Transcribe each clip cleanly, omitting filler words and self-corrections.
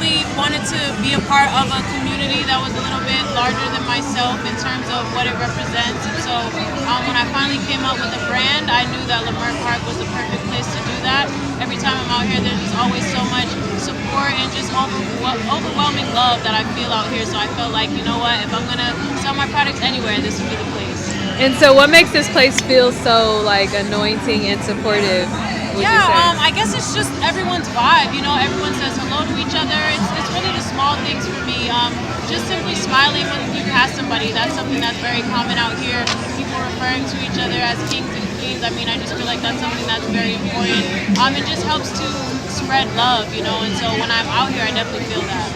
really wanted to be a part of a community that was a little bit larger than myself in terms of what it represents. And so when I finally came up with a brand, I knew that Lamert Park was the perfect place to do that. Every time I'm out here, there's just always so much support and just overwhelming love that I feel out here. So I felt like, you know what, if I'm going to sell my products anywhere, this would be the place. And so what makes this place feel so like anointing and supportive? I guess it's just everyone's vibe. You know, everyone says hello to each other. It's really the small things for me. Just simply smiling when you pass somebody. That's something that's very common out here. People referring to each other as kings and queens. I mean, I just feel like that's something that's very important. It just helps to spread love, you know. And so when I'm out here, I definitely feel that.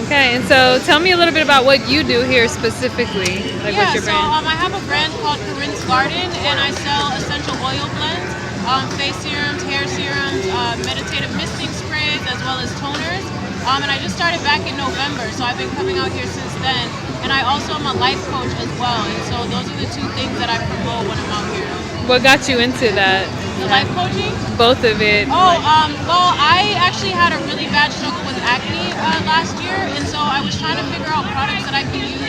Okay, and so tell me a little bit about what you do here specifically. Like, what's your brand? I have a brand called Corinths, and I sell essential oil blends. Face serums, hair serums, meditative misting sprays, as well as toners. And I just started back in November, so I've been coming out here since then. And I also am a life coach as well, and so those are the two things that I promote when I'm out here. What got you into that? The life coaching? Both of it. Well, I actually had a really bad struggle with acne last year, and so I was trying to figure out products that I could use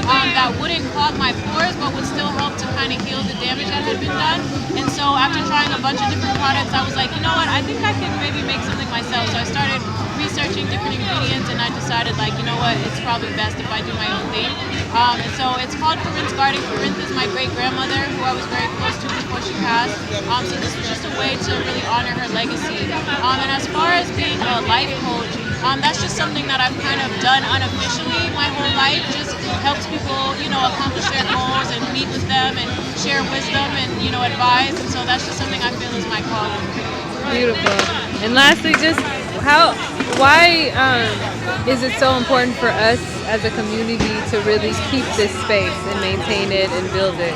that wouldn't clog my pores, but would still help to kind of heal the damage that had been done. And so after trying a bunch of different products, I was like, you know what, I think I could maybe make something myself. So I started researching different ingredients, and I decided, like, you know what, it's probably best if I do my own thing. And so it's called Corinths Garden. Corinth is my great-grandmother, who I was very close to before she passed. So this was just a way to really honor her legacy. And as far as being a life coach, that's just something that I've kind of done unofficially my whole life. Just helps people, you know, accomplish their goals and meet with them and share wisdom and, you know, advise. And so that's just something I feel is my calling. Beautiful. And lastly, just why is it so important for us as a community to really keep this space and maintain it and build it?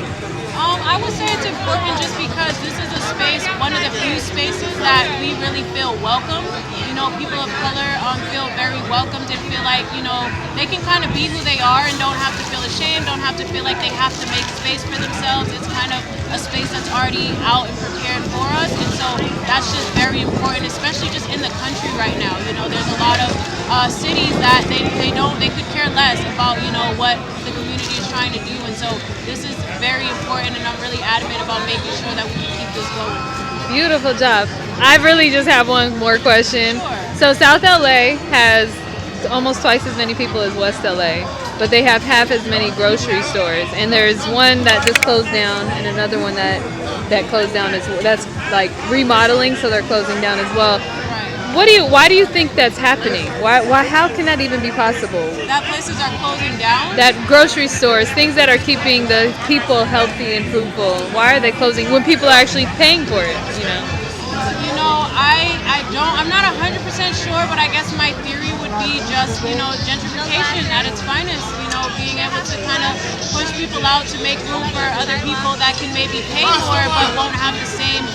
I would say it's important just because this is a space, one of the few spaces that we really feel welcome. You know, people of color feel very welcomed and feel like, you know, they can kind of be who they are and don't have to feel ashamed, don't have to feel like they have to make space for themselves. It's kind of a space that's already out and prepared for us, and so that's just very important, especially just in the country right now. You know, there's a lot of cities that they could care less about, you know, what the community is trying to do, and so this is very important, and I'm really adamant about making sure that we can keep this going. Beautiful job. I really just have one more question. Sure. So South LA has almost twice as many people as West LA, but they have half as many grocery stores. And there's one that just closed down and another one that closed down as well. That's like remodeling, so they're closing down as well. Why do you think that's happening? How can that even be possible? That places are closing down? That grocery stores, things that are keeping the people healthy and fruitful, why are they closing when people are actually paying for it, you know? You know, I'm not 100% sure, but I guess my theory would be just, you know, gentrification at its finest, you know, being able to kind of push people out to make room for other people that can maybe pay more but won't have the same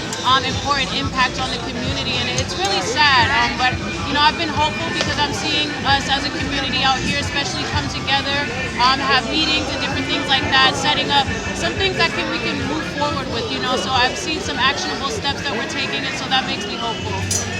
important impact on the community, and it's really sad, but you know, I've been hopeful because I'm seeing us as a community out here especially come together, have meetings and different things like that, setting up some things that we can move forward with, you know, so I've seen some actionable steps that we're taking, and so that makes me hopeful.